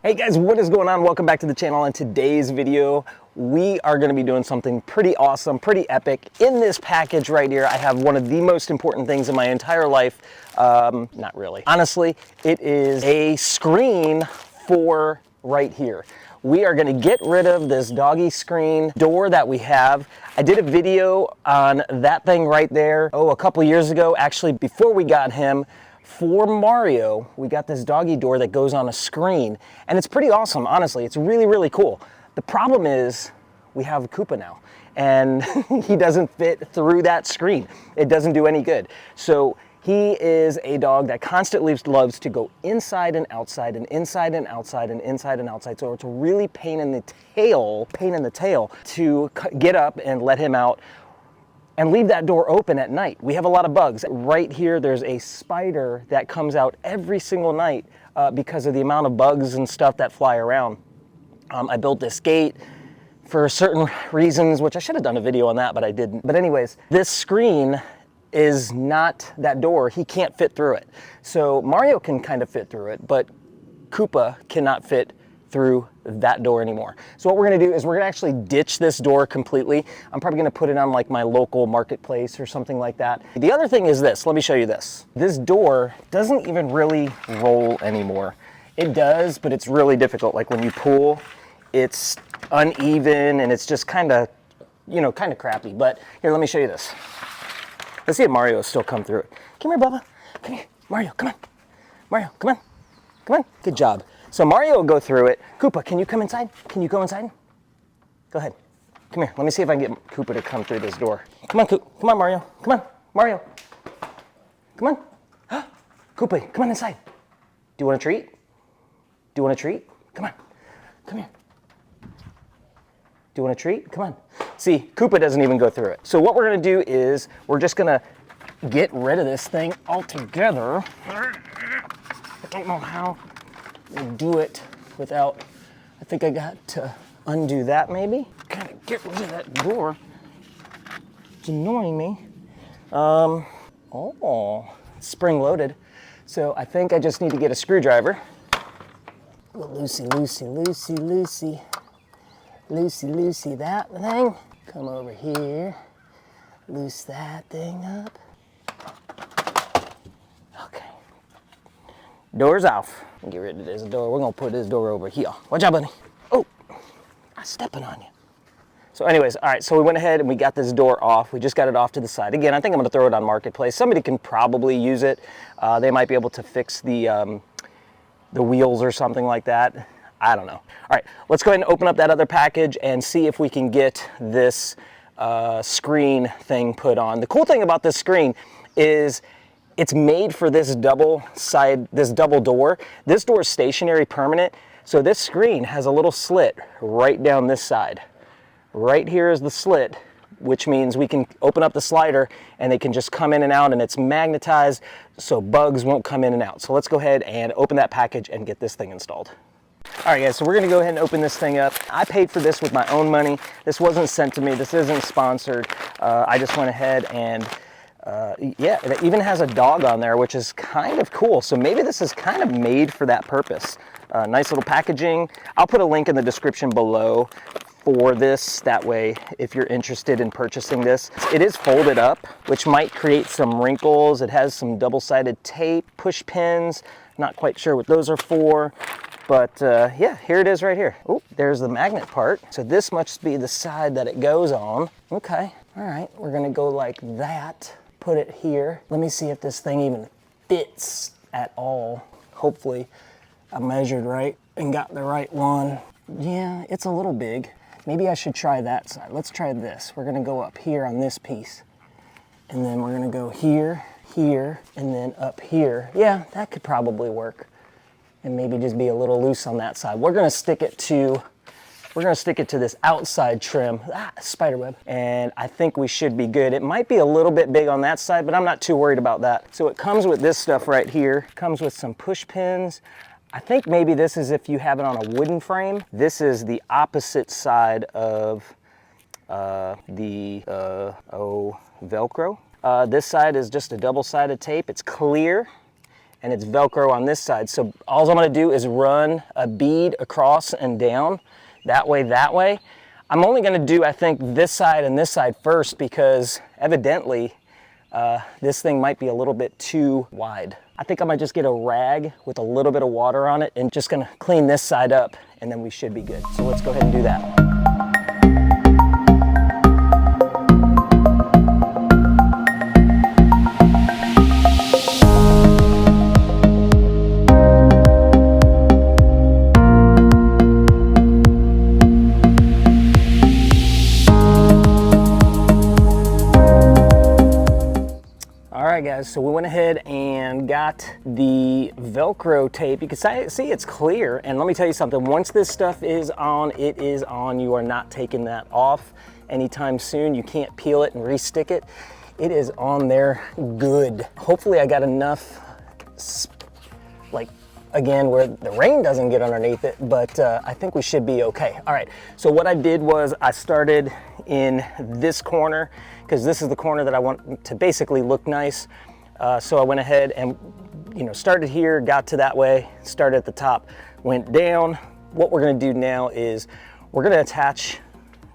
Hey guys, what is going on? Welcome back to the channel. In today's video, we are going to be doing something pretty awesome, pretty epic. In this package right here, I have one of the most important things in my entire life. Not really. Honestly, it is a screen for right here. We are going to get rid of this doggy screen door that we have. I did a video on that thing right there, a couple years ago, actually before we got him. For Mario, we got this doggy door that goes on a screen, and it's pretty awesome, honestly. It's really, really cool. The problem is we have Koopa now, and he doesn't fit through that screen. It doesn't do any good. So he is a dog that constantly loves to go inside and outside and inside and outside and inside and outside. So it's a really pain in the tail to get up and let him out and leave that door open at night. We have a lot of bugs. Right here, there's a spider that comes out every single night because of the amount of bugs and stuff that fly around. I built this gate for certain reasons, which I should have done a video on that, but I didn't. But anyways, this screen is not that door. He can't fit through it. So Mario can kind of fit through it, but Koopa cannot fit through that door anymore. So what we're gonna do is we're gonna actually ditch this door completely. I'm probably gonna put it on like my local marketplace or something like that. The other thing is this, let me show you this. This door doesn't even really roll anymore. It does, but it's really difficult. Like when you pull, it's uneven and it's just kind of crappy. But here, let me show you this. Let's see if Mario still come through it. Come here, Bubba. Come here. Mario, come on. Mario, come on. Come on. Good job. So Mario will go through it. Koopa, can you come inside? Can you go inside? Go ahead. Come here. Let me see if I can get Koopa to come through this door. Come on, come on, Mario. Come on, Mario. Come on. Koopa, come on inside. Do you want a treat? Do you want a treat? Come on. Come here. Do you want a treat? Come on. See, Koopa doesn't even go through it. So what we're going to do is we're just going to get rid of this thing altogether. I don't know how to do it without, I think I got to undo that maybe. Kind of get rid of that door. It's annoying me. It's spring loaded. So I think I just need to get a screwdriver. Loosey, that thing. Come over here, loose that thing up. Okay. Door's off. Get rid of this door. We're gonna put this door over here. Watch out, buddy. Oh, I'm stepping on you. So anyways, all right, so we went ahead and we got this door off. We just got it off to the side. Again, I think I'm gonna throw it on Marketplace. Somebody can probably use it. They might be able to fix the wheels or something like that. I don't know. All right, let's go ahead and open up that other package and see if we can get this screen thing put on. The cool thing about this screen is it's made for this double door. This door is stationary permanent, so this screen has a little slit right down this side. Right here is the slit, which means we can open up the slider and they can just come in and out, and it's magnetized so bugs won't come in and out. So let's go ahead and open that package and get this thing installed. All right guys, so we're gonna go ahead and open this thing up. I paid for this with my own money. This wasn't sent to me, this isn't sponsored. I just went ahead and yeah, it even has a dog on there, which is kind of cool. So maybe this is kind of made for that purpose. Nice little packaging. I'll put a link in the description below for this. That way, if you're interested in purchasing this, it is folded up, which might create some wrinkles. It has some double-sided tape, push pins. Not quite sure what those are for. But yeah, here it is right here. Oh, there's the magnet part. So this must be the side that it goes on. Okay, all right, we're gonna go like that. Put it here. Let me see if this thing even fits at all. Hopefully I measured right and got the right one. Yeah, it's a little big. Maybe I should try that side. Let's try this. We're gonna go up here on this piece. And then we're gonna go here, here, and then up here. Yeah, that could probably work. And maybe just be a little loose on that side. We're gonna stick it to this outside trim, spider web, and I think we should be good. It might be a little bit big on that side, but I'm not too worried about that. So it comes with this stuff right here. Comes with some push pins. I think maybe this is if you have it on a wooden frame. This is the opposite side of Velcro. This side is just a double-sided tape. It's clear. and it's Velcro on this side. So all I'm gonna do is run a bead across and down, that way. I'm only gonna do, I think, this side and this side first because evidently this thing might be a little bit too wide. I think I might just get a rag with a little bit of water on it and just gonna clean this side up, and then we should be good. So let's go ahead and do that. Alright guys, so we went ahead and got the Velcro tape. You can see it's clear, and let me tell you something, once this stuff is on, it is on. You are not taking that off anytime soon. You can't peel it and re-stick it. It is on there good. Hopefully I got enough, like, again, where the rain doesn't get underneath it, but I think we should be okay. All right, so what I did was I started in this corner because this is the corner that I want to basically look nice. So I went ahead and, started here, got to that way, started at the top, went down. What we're gonna do now is we're gonna attach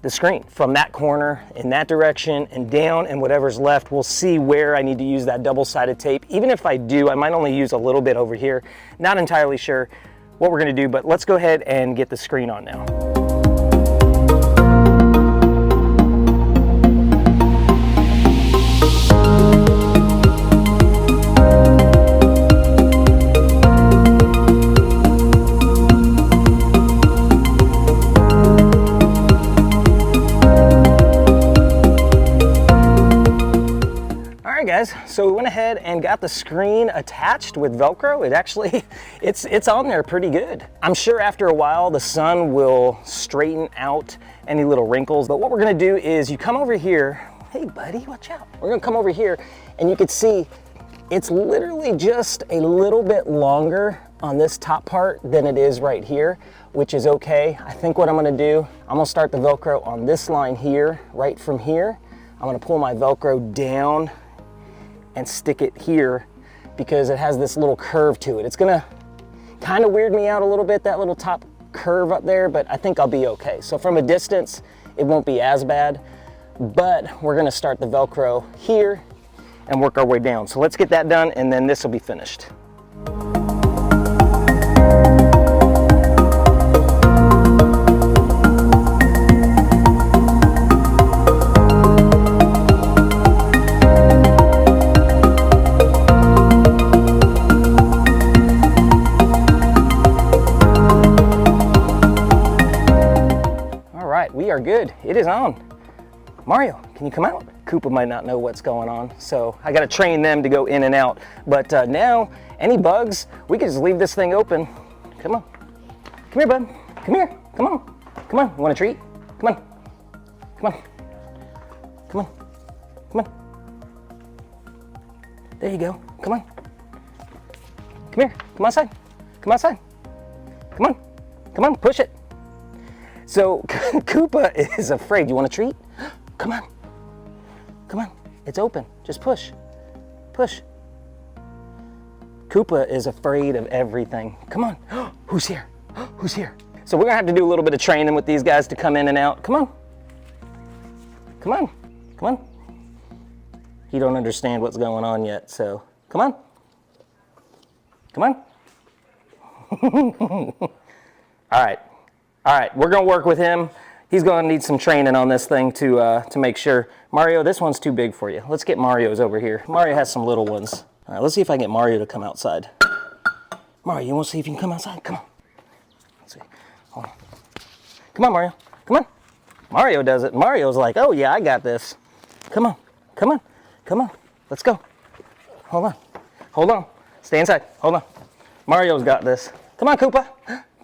the screen from that corner in that direction and down, and whatever's left, we'll see where I need to use that double-sided tape. Even if I do, I might only use a little bit over here. Not entirely sure what we're gonna do, but let's go ahead and get the screen on now. Guys, so we went ahead and got the screen attached with Velcro. It actually, it's on there pretty good. I'm sure after a while the sun will straighten out any little wrinkles, but what we're gonna do is you come over here. Hey buddy, watch out. We're gonna come over here and you can see it's literally just a little bit longer on this top part than it is right here, which is okay. I think what I'm gonna do, I'm gonna start the Velcro on this line here, right from here. I'm gonna pull my Velcro down and stick it here because it has this little curve to it. It's gonna kind of weird me out a little bit, that little top curve up there, but I think I'll be okay. So from a distance, it won't be as bad, but we're gonna start the Velcro here and work our way down. So let's get that done and then this will be finished. We are good. It is on. Mario, can you come out? Koopa might not know what's going on, so I got to train them to go in and out. But now, any bugs, we can just leave this thing open. Come on. Come here, bud. Come here. Come on. Come on. You want a treat? Come on. Come on. Come on. Come on. There you go. Come on. Come here. Come outside. Come outside. Come on. Come on. Push it. So Koopa is afraid. You want a treat? Come on. Come on. It's open. Just push. Push. Koopa is afraid of everything. Come on. Who's here? Who's here? So we're gonna have to do a little bit of training with these guys to come in and out. Come on. Come on. Come on. You don't understand what's going on yet, so come on. Come on. All right. All right, we're gonna work with him. He's gonna need some training on this thing to make sure. Mario, this one's too big for you. Let's get Mario's over here. Mario has some little ones. All right, let's see if I can get Mario to come outside. Mario, you wanna see if you can come outside? Come on. Let's see, hold on. Come on, Mario, come on. Mario does it. Mario's like, oh yeah, I got this. Come on, come on, come on. Let's go. Hold on, hold on. Stay inside, hold on. Mario's got this. Come on, Koopa.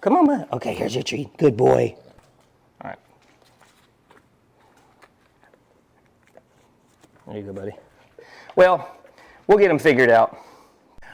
Come on, man. Okay, here's your treat. Good boy. All right. There you go, buddy. Well, we'll get him figured out.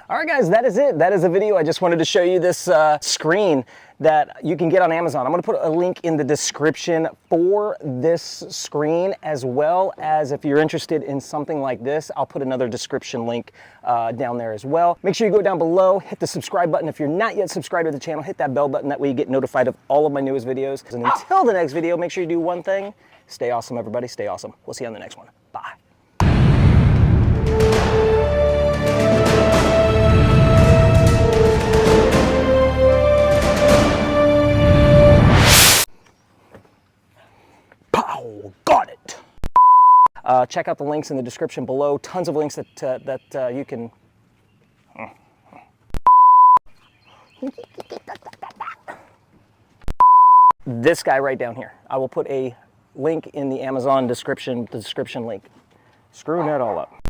All right, guys, that is it. That is the video. I just wanted to show you this screen that you can get on Amazon. I'm going to put a link in the description for this screen, as well as if you're interested in something like this, I'll put another description link down there as well. Make sure you go down below, hit the subscribe button. If you're not yet subscribed to the channel, hit that bell button. That way you get notified of all of my newest videos. And until the next video, make sure you do one thing. Stay awesome, everybody. Stay awesome. We'll see you on the next one. Bye. Got it. Check out the links in the description below. Tons of links that you can. This guy right down here. I will put a link in the Amazon description, the description link. Screwing that all up.